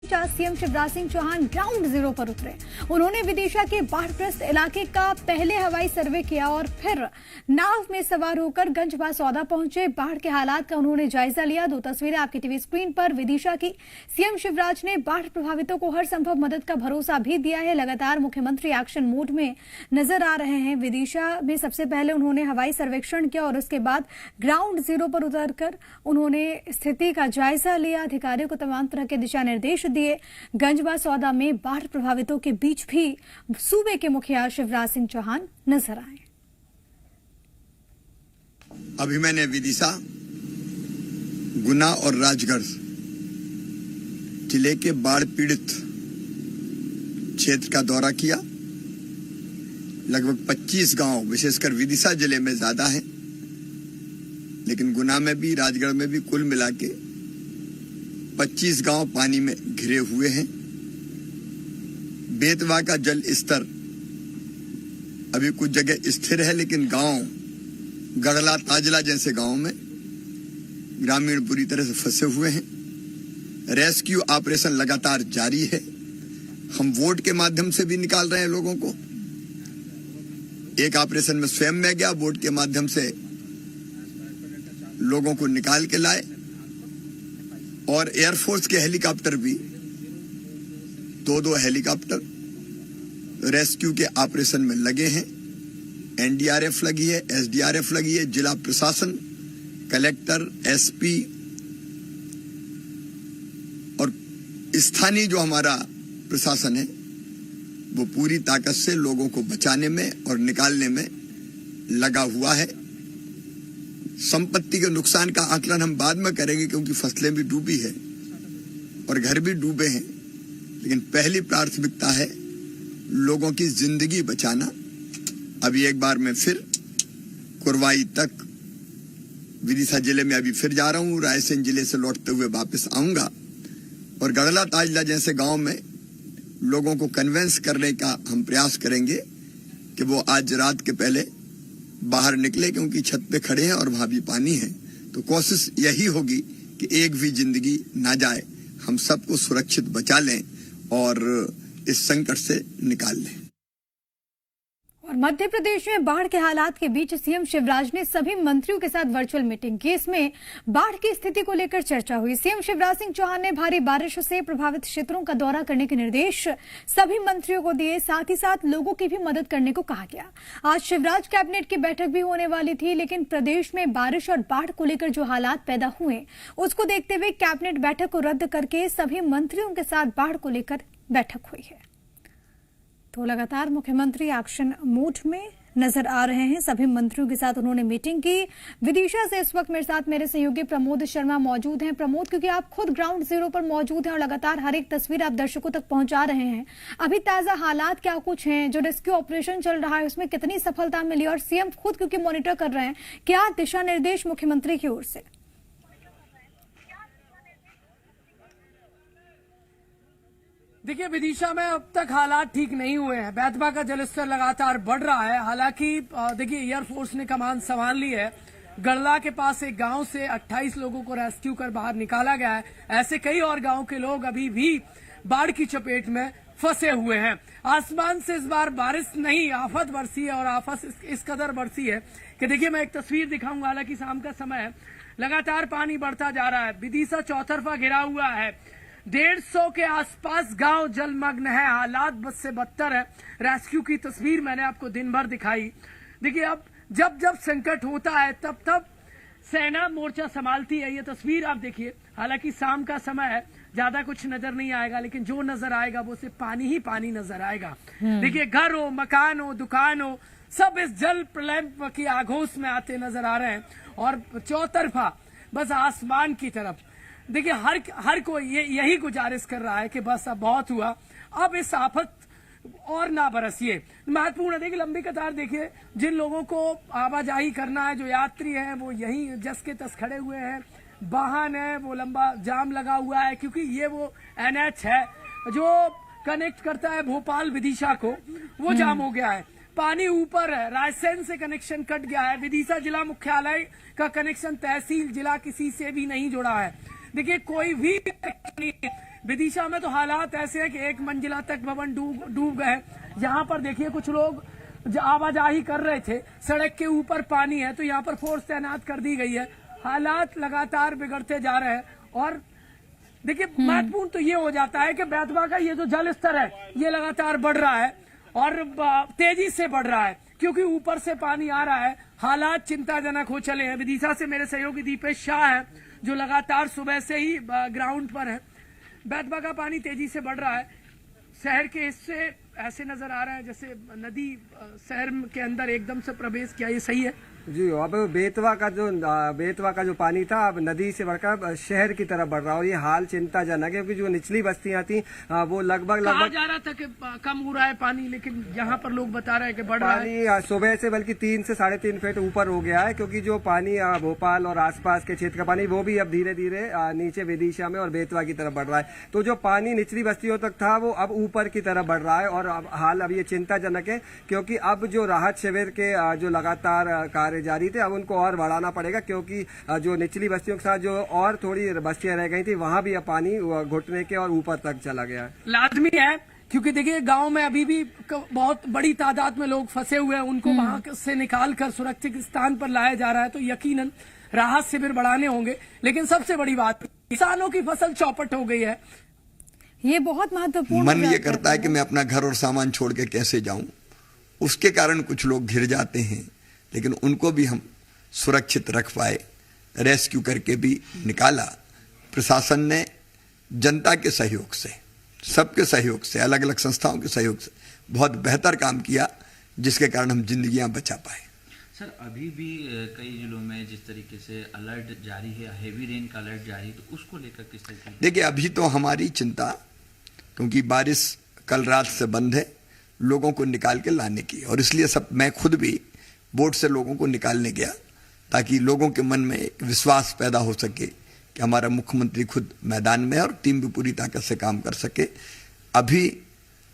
CM Shivraj Singh Chouhan ground zero पर उतरे। उन्होंने विदिशा के बाढ़ग्रस्त इलाके का पहले हवाई सर्वे किया और फिर नाव में सवार होकर गंजबासौदा पहुंचे। बाढ़ के हालात का उन्होंने जायजा लिया। दो तस्वीरें आपकी टीवी स्क्रीन पर। विदिशा की सीएम शिवराज ने बाढ़ प्रभावितों को हर संभव मदद का भरोसा भी दिया है। लगातार मुख्यमंत्री एक्शन मोड में नजर आ रहे हैं। विदिशा में सबसे पहले उन्होंने हवाई सर्वेक्षण किया और उसके बाद ग्राउंड जीरो पर उतरकर उन्होंने स्थिति का जायजा लिया। अधिकारियों को तमाम तरह के दिशा निर्देश दिए। गंजबासौदा में बाढ़ प्रभावितों के बीच भी सूबे के मुखिया शिवराज सिंह चौहान नजर आए। अभी मैंने विदिशा, गुना और राजगढ़ जिले के बाढ़ पीड़ित क्षेत्र का दौरा किया। लगभग 25 गांव, विशेषकर विदिशा जिले में ज्यादा हैं, लेकिन गुना में भी, राजगढ़ में भी कुल मिला के 25 गांव पानी में घिरे हुए हैं। बेतवा का जल स्तर अभी कुछ जगह स्थिर है, लेकिन गांव गड़ला, ताजला जैसे गांव में ग्रामीण बुरी तरह से फंसे हुए हैं। रेस्क्यू ऑपरेशन लगातार जारी है। हम वोट के माध्यम से भी निकाल रहे हैं लोगों को। एक ऑपरेशन में स्वयं में गया, वोट के माध्यम से लोगों को निकाल के लाए। और एयरफोर्स के हेलीकॉप्टर भी, दो हेलीकॉप्टर रेस्क्यू के ऑपरेशन में लगे हैं। एनडीआरएफ लगी है, एसडीआरएफ लगी है, जिला प्रशासन, कलेक्टर, एसपी और स्थानीय जो हमारा प्रशासन है वो पूरी ताकत से लोगों को बचाने में और निकालने में लगा हुआ है। संपत्ति के नुकसान का आकलन हम बाद में करेंगे, क्योंकि फसलें भी डूबी है और घर भी डूबे हैं, लेकिन पहली प्राथमिकता है लोगों की जिंदगी बचाना। अभी एक बार मैं फिर कुरवाई तक, विदिशा जिले में अभी फिर जा रहा हूं। रायसेन जिले से लौटते हुए वापस आऊंगा और गड़ला, ताजला जैसे गांव में लोगों को कन्विंस करने का हम प्रयास करेंगे कि वो आज रात के पहले बाहर निकले, क्योंकि छत पे खड़े हैं और वहां भी पानी है। तो कोशिश यही होगी कि एक भी जिंदगी ना जाए, हम सबको सुरक्षित बचा लें और इस संकट से निकाल लें। और मध्य प्रदेश में बाढ़ के हालात के बीच सीएम शिवराज ने सभी मंत्रियों के साथ वर्चुअल मीटिंग की। इसमें बाढ़ की स्थिति को लेकर चर्चा हुई। सीएम शिवराज सिंह चौहान ने भारी बारिश से प्रभावित क्षेत्रों का दौरा करने के निर्देश सभी मंत्रियों को दिए। साथ ही साथ लोगों की भी मदद करने को कहा गया। आज शिवराज कैबिनेट की बैठक भी होने वाली थी, लेकिन प्रदेश में बारिश और बाढ़ को लेकर जो हालात पैदा हुए उसको देखते हुए कैबिनेट बैठक को रद्द करके सभी मंत्रियों के साथ बाढ़ को लेकर बैठक हुई है। तो लगातार मुख्यमंत्री एक्शन मोड में नजर आ रहे हैं। सभी मंत्रियों के साथ उन्होंने मीटिंग की। विदिशा से इस वक्त मेरे साथ मेरे सहयोगी प्रमोद शर्मा मौजूद हैं। प्रमोद, क्योंकि आप खुद ग्राउंड जीरो पर मौजूद हैं और लगातार हर एक तस्वीर आप दर्शकों तक पहुंचा रहे हैं, अभी ताजा हालात क्या कुछ हैं? जो रेस्क्यू ऑपरेशन चल रहा है उसमें कितनी सफलता मिली और सीएम खुद क्योंकि मॉनिटर कर रहे हैं, क्या दिशा निर्देश मुख्यमंत्री की ओर से? देखिए, विदिशा में अब तक हालात ठीक नहीं हुए हैं। बेतवा का जलस्तर लगातार बढ़ रहा है। हालांकि देखिए, एयरफोर्स ने कमान संभाल ली है। गड़ला के पास एक गांव से 28 लोगों को रेस्क्यू कर बाहर निकाला गया है। ऐसे कई और गांव के लोग अभी भी बाढ़ की चपेट में फंसे हुए हैं। आसमान से इस बार बारिश नहीं, आफत बरसी है और आफत इस कदर बरसी है कि देखिए, मैं एक तस्वीर दिखाऊंगा। हालांकि शाम का समय है, लगातार पानी बढ़ता जा रहा है। विदिशा चौतरफा घिरा हुआ है। 150 के आसपास गांव जलमग्न है। हालात बद से बदतर है। रेस्क्यू की तस्वीर मैंने आपको दिन भर दिखाई। देखिए, अब जब जब संकट होता है तब तब सेना मोर्चा संभालती है। ये तस्वीर आप देखिए। हालांकि शाम का समय है, ज्यादा कुछ नजर नहीं आएगा, लेकिन जो नजर आएगा वो सिर्फ पानी ही पानी नजर आएगा। देखिए, घर हो, मकान हो, दुकान हो, सब इस जल प्रलय की आगोश में आते नजर आ रहे हैं और चौतरफा बस आसमान की तरफ। देखिए, हर कोई यही गुजारिश कर रहा है कि बस अब बहुत हुआ, अब इस आफत और ना बरसिए। महत्वपूर्ण है। देखिए, लंबी कतार देखिए, जिन लोगों को आवाजाही करना है, जो यात्री हैं, वो यहीं जस के तस खड़े हुए हैं। वाहन है वो लंबा जाम लगा हुआ है, क्योंकि ये वो NH है जो कनेक्ट करता है भोपाल विदिशा को, वो जाम हो गया है। पानी ऊपर है, रायसेन से कनेक्शन कट गया है। विदिशा जिला मुख्यालय का कनेक्शन तहसील जिला किसी से भी नहीं जुड़ा है। देखिए, कोई भी विदिशा में तो हालात ऐसे हैं कि एक मंजिला तक भवन डूब गए। यहाँ पर देखिए कुछ लोग आवाजाही कर रहे थे, सड़क के ऊपर पानी है तो यहाँ पर फोर्स तैनात कर दी गई है। हालात लगातार बिगड़ते जा रहे हैं और देखिए महत्वपूर्ण तो ये हो जाता है कि बेतवा का ये जो जल स्तर है ये लगातार बढ़ रहा है और तेजी से बढ़ रहा है क्योंकि ऊपर से पानी आ रहा है। हालात चिंताजनक हो चले हैं। विदिशा से मेरे सहयोगी दीपेश शाह है जो लगातार सुबह से ही ग्राउंड पर है। बेतवा का पानी तेजी से बढ़ रहा है। शहर के हिस्से ऐसे नजर आ रहा है जैसे नदी शहर के अंदर एकदम से प्रवेश किया। ये सही है जी। अब बेतवा का जो पानी था अब नदी से बढ़कर शहर की तरफ बढ़ रहा है और ये हाल चिंताजनक है क्योंकि जो निचली बस्तियां थी वो लगभग जा रहा था कि कम हो रहा है पानी, लेकिन यहाँ पर लोग बता रहे हैं कि बढ़ रहा है। पानी सुबह से बल्कि 3 से 3.5 फीट ऊपर हो गया है क्योंकि जो पानी भोपाल और आसपास के क्षेत्र का पानी वो भी अब धीरे धीरे नीचे विदिशा में और बेतवा की तरफ बढ़ रहा है। तो जो पानी निचली बस्तियों तक था वो अब ऊपर की तरफ बढ़ रहा है और अब ये चिंताजनक है क्योंकि अब जो राहत शिविर के जो लगातार कार्य जारी थे अब उनको और बढ़ाना पड़ेगा क्योंकि जो निचली बस्तियों के साथ जो और थोड़ी बस्तियां रह गई थी वहां भी अब पानी घुटने के और ऊपर तक चला गया है। लाजमी है क्योंकि देखिए गांव में अभी भी बहुत बड़ी तादाद में लोग फंसे हुए हैं, उनको वहां से निकालकर सुरक्षित स्थान पर लाया जा रहा है तो यकीनन राहत शिविर बढ़ाने होंगे। लेकिन सबसे बड़ी बात किसानों की फसल चौपट हो गई है। ये बहुत महत्वपूर्ण मन ये करता है कि मैं अपना घर और सामान छोड़ के कैसे जाऊं। उसके कारण कुछ लोग घिर जाते हैं लेकिन उनको भी हम सुरक्षित रख पाए, रेस्क्यू करके भी निकाला। प्रशासन ने जनता के सहयोग से, सबके सहयोग से, अलग अलग संस्थाओं के सहयोग से बहुत बेहतर काम किया जिसके कारण हम जिंदगियां बचा पाए। सर अभी भी कई जिलों में जिस तरीके से अलर्ट जारी है, हेवी रेन का अलर्ट जारी, तो उसको लेकर किस तरीके? देखिए अभी तो हमारी चिंता क्योंकि बारिश कल रात से बंद है लोगों को निकाल के लाने की, और इसलिए मैं खुद भी बोट से लोगों को निकालने गया ताकि लोगों के मन में एक विश्वास पैदा हो सके कि हमारा मुख्यमंत्री खुद मैदान में है और टीम भी पूरी ताकत से काम कर सके। अभी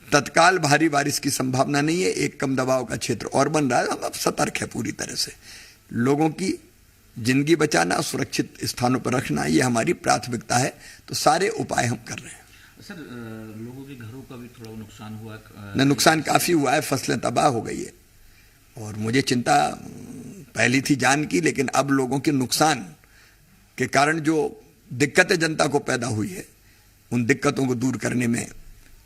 तत्काल भारी बारिश की संभावना नहीं है। एक कम दबाव का क्षेत्र और बन रहा है। हम अब सतर्क है पूरी तरह से। लोगों की जिंदगी बचाना, सुरक्षित स्थानों पर रखना ये हमारी प्राथमिकता है। तो सारे उपाय हम कर रहे हैं। सर लोगों के घरों का भी थोड़ा नुकसान हुआ? नुकसान काफी हुआ है, फसलें तबाह हो गई है और मुझे चिंता पहली थी जान की, लेकिन अब लोगों के नुकसान के कारण जो दिक्कतें जनता को पैदा हुई है उन दिक्कतों को दूर करने में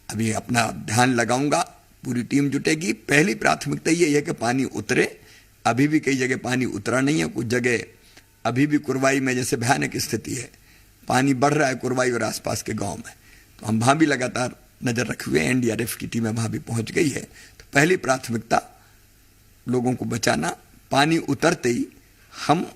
अभी अपना ध्यान लगाऊंगा। पूरी टीम जुटेगी। पहली प्राथमिकता ये है कि पानी उतरे। अभी भी कई जगह पानी उतरा नहीं है। कुछ जगह अभी भी कुरवाई में जैसे भयानक स्थिति है, पानी बढ़ रहा है कुरवाई और आसपास के गांव में, तो हम वहां भी लगातार नजर रखे हुए हैं। एनडीआरएफ की टीमें वहां भी पहुंच गई है। तो पहली प्राथमिकता लोगों को बचाना। पानी उतरते ही हम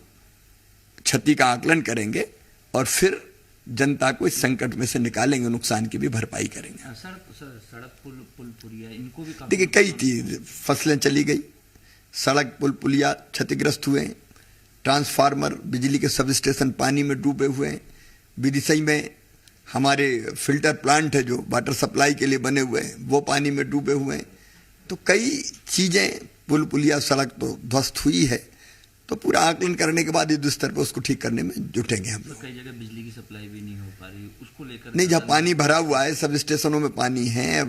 क्षति का आकलन करेंगे और फिर जनता को इस संकट में से निकालेंगे, नुकसान की भी भरपाई करेंगे। सड़क पुल पुलिया इनको भी देखिए कई चीज, फसलें चली गई, सड़क पुल पुलिया क्षतिग्रस्त हुए हैं, ट्रांसफार्मर बिजली के सब स्टेशन पानी में डूबे हुए हैं। विदिशा में हमारे फिल्टर प्लांट है जो वाटर सप्लाई के लिए बने हुए हैं वो पानी में डूबे हुए हैं। तो कई चीजें, पुल पुलिया सड़क तो ध्वस्त हुई है। तो पूरा आकलन करने के बाद युद्ध स्तर पर उसको ठीक करने में जुटेंगे हम लोग। कई जगह बिजली की सप्लाई भी नहीं हो पा रही, उसको लेकर नहीं, जहाँ पानी भरा हुआ है, सब स्टेशनों में पानी है,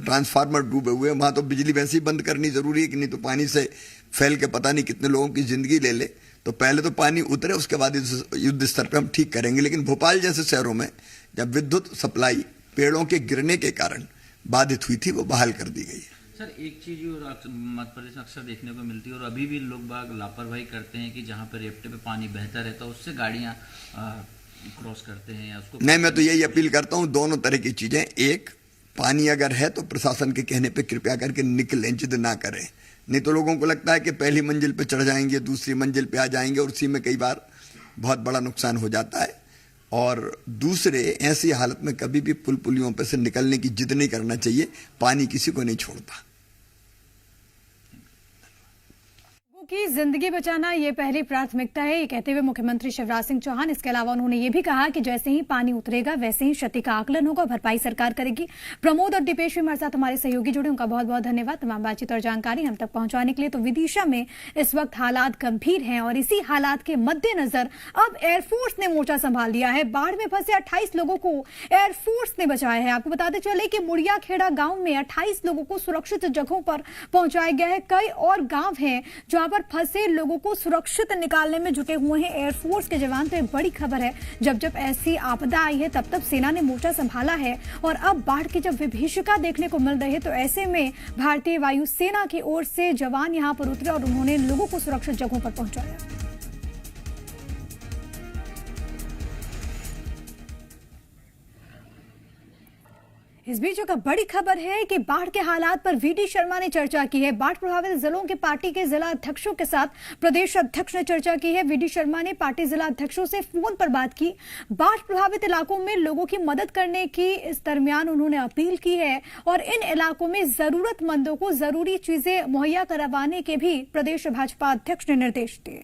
ट्रांसफार्मर डूबे हुए, वहां तो बिजली वैसे ही बंद करनी जरूरी है कि नहीं तो पानी से फैल के पता नहीं कितने लोगों की जिंदगी ले ले। तो पहले तो पानी उतरे, उसके बाद युद्ध स्तर पर हम ठीक करेंगे। लेकिन भोपाल जैसे शहरों में जब विद्युत सप्लाई पेड़ों के गिरने के कारण बाधित हुई थी वो बहाल कर दी गई है। सर एक चीज मध्य प्रदेश में अक्सर देखने को मिलती है और अभी भी लोग बाग लापरवाही करते हैं कि जहां पर रेपटे पे पानी बहता रहता है उससे गाड़ियां क्रॉस करते हैं या उसको। नहीं, मैं तो यही अपील करता हूं दोनों तरह की चीजें। एक, पानी अगर है तो प्रशासन के कहने पे कृपया करके निकलें, जिद ना करें। नहीं तो लोगों को लगता है कि पहली मंजिल पे चढ़ जाएंगे, दूसरी मंजिल पे आ जाएंगे और उसी में कई बार बहुत बड़ा नुकसान हो जाता है। और दूसरे, ऐसी हालत में कभी भी पुल पुलियों पे से निकलने की जिद नहीं करना चाहिए। पानी किसी को नहीं छोड़ता। की जिंदगी बचाना ये पहली प्राथमिकता है, ये कहते हुए मुख्यमंत्री शिवराज सिंह चौहान इसके अलावा उन्होंने ये भी कहा कि जैसे ही पानी उतरेगा वैसे ही क्षति का आकलन होगा, भरपाई सरकार करेगी। प्रमोद और दीपेश भी हमारे साथ हमारे सहयोगी जुड़े, उनका बहुत बहुत धन्यवाद तमाम बातचीत और जानकारी हम तक पहुंचाने के लिए। तो विदिशा में इस वक्त हालात गंभीर हैं और इसी हालात के मद्देनजर अब एयरफोर्स ने मोर्चा संभाल लिया है। बाढ़ में फंसे 28 लोगों को एयरफोर्स ने बचाया है। आपको बताते चले कि मुड़िया खेड़ा गांव में 28 लोगों को सुरक्षित जगहों पर पहुंचाया गया है। कई और गांव हैं जहां पर फंसे लोगों को सुरक्षित निकालने में जुटे हुए हैं एयरफोर्स के जवान। तो एक बड़ी खबर है, जब ऐसी आपदा आई है तब सेना ने मोर्चा संभाला है और अब बाढ़ की जब विभीषिका देखने को मिल रही है तो ऐसे में भारतीय वायुसेना की ओर से जवान यहां पर उतरे और उन्होंने लोगों को सुरक्षित जगहों पर पहुंचाया। इस बीच एक बड़ी खबर है कि बाढ़ के हालात पर वीडी शर्मा ने चर्चा की है। बाढ़ प्रभावित जिलों के पार्टी के जिला अध्यक्षों के साथ प्रदेश अध्यक्ष ने चर्चा की है। वीडी शर्मा ने पार्टी जिला अध्यक्षों से फोन पर बात की। बाढ़ प्रभावित इलाकों में लोगों की मदद करने की इस दरमियान उन्होंने अपील की है और इन इलाकों में जरूरतमंदों को जरूरी चीजें मुहैया करवाने के भी प्रदेश भाजपा अध्यक्ष ने निर्देश दिए।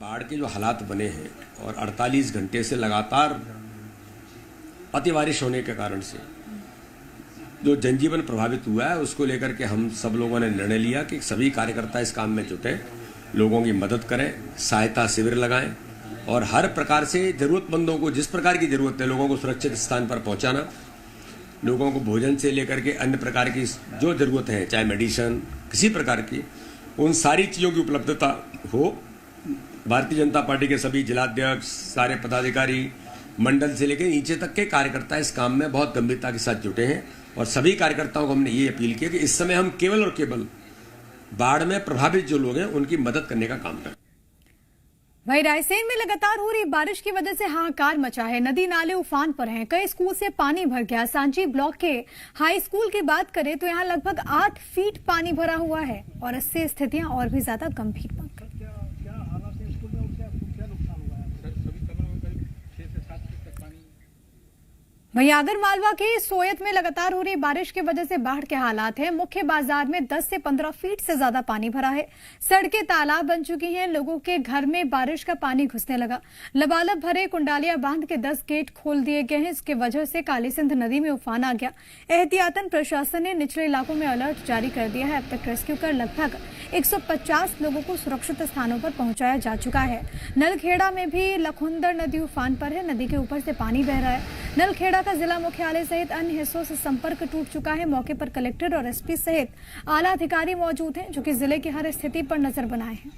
बाढ़ के जो हालात बने हैं और 48 घंटे से लगातार अति बारिश होने के कारण से जो जनजीवन प्रभावित हुआ है उसको लेकर के हम सब लोगों ने निर्णय लिया कि सभी कार्यकर्ता इस काम में जुटे, लोगों की मदद करें, सहायता शिविर लगाएं और हर प्रकार से जरूरतमंदों को जिस प्रकार की जरूरत है लोगों को सुरक्षित स्थान पर पहुंचाना, लोगों को भोजन से लेकर के अन्य प्रकार की जो जरूरत है चाहे मेडिसिन किसी प्रकार की, उन सारी चीज़ों की उपलब्धता हो। भारतीय जनता पार्टी के सभी जिलाध्यक्ष, सारे पदाधिकारी, मंडल से लेकर नीचे तक के कार्यकर्ता इस काम में बहुत गंभीरता के साथ जुटे हैं और सभी कार्यकर्ताओं को हमने ये अपील की कि इस समय हम केवल और केवल बाढ़ में प्रभावित जो लोग हैं उनकी मदद करने का काम करें। वहीं रायसेन में लगातार हो रही बारिश की वजह से हाहाकार मचा है। नदी नाले उफान पर हैं, कई स्कूल से पानी भर गया। सांची ब्लॉक के हाई स्कूल की बात करें तो यहाँ लगभग 8 फीट पानी भरा हुआ है और इससे स्थितियां और भी ज्यादा गंभीर बन गई। वहीं आगर मालवा के सोयत में लगातार हो रही बारिश की वजह से बाढ़ के हालात हैं। मुख्य बाजार में 10 से 15 फीट से ज्यादा पानी भरा है। सड़कें तालाब बन चुकी हैं। लोगों के घर में बारिश का पानी घुसने लगा। लबालब भरे कुंडालिया बांध के 10 गेट खोल दिए गए हैं। इसकी वजह से काली सिंध नदी में उफान आ गया। एहतियातन प्रशासन ने निचले इलाकों में अलर्ट जारी कर दिया है। अब तक रेस्क्यू कर लगभग 150 लोगों को सुरक्षित स्थानों पर पहुंचाया जा चुका है। नलखेड़ा में भी लखुंदर नदी उफान पर है। नदी के ऊपर से पानी बह रहा है। नलखेड़ा का जिला मुख्यालय सहित अन्य हिस्सों से संपर्क टूट चुका है। मौके पर कलेक्टर और एसपी सहित आला अधिकारी मौजूद हैं जो कि जिले की हर स्थिति पर नजर बनाए हैं।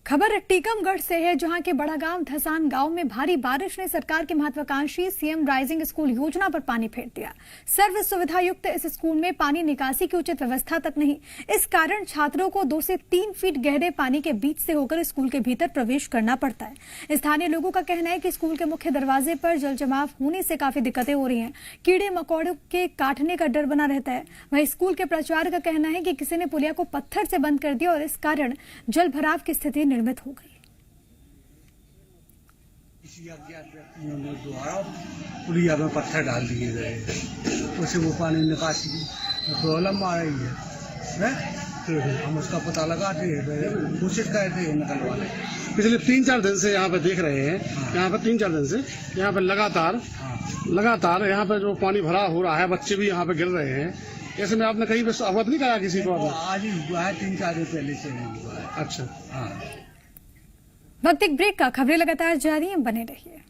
खबर टीकमगढ़ से है, जहां के बड़ा गांव धसान गांव में भारी बारिश ने सरकार की महत्वाकांक्षी सीएम राइजिंग स्कूल योजना पर पानी फेर दिया। सर्व सुविधा युक्त इस स्कूल में पानी निकासी की उचित व्यवस्था तक नहीं। इस कारण छात्रों को 2 से 3 फीट गहरे पानी के बीच से होकर स्कूल के भीतर प्रवेश करना पड़ता है। स्थानीय लोगों का कहना है कि स्कूल के मुख्य दरवाजे पर जल जमाव होने से काफी दिक्कतें हो रही हैं। कीड़े मकोड़ों के काटने का डर बना रहता है। वहीं स्कूल के प्राचार्य का कहना है कि किसी ने पुलिया को पत्थर से बंद कर दिया और इस कारण जल भराव की स्थिति निर्मित हो गई। द्वारा पुलिया में पत्थर डाल दिए गए, उससे वो पानी निकासी की प्रॉब्लम आ रही है। तो हम उसका पता लगाते हैं, कोशिश करते हैं निकलवाने। पिछले 3-4 दिन से यहाँ पे देख रहे हैं। हाँ। यहाँ पे 3-4 दिन से यहाँ पे लगातार यहाँ पे जो पानी भरा हो रहा है, बच्चे भी यहाँ पे गिर रहे हैं। ऐसे में आपने कहीं पे अवगत नहीं कराया किसी को? आज ही हुआ है, 3-4 दिन पहले से हुआ है। अच्छा, हाँ। वक्त एक ब्रेक का, खबरें लगातार जारी हैं, बने रहिए।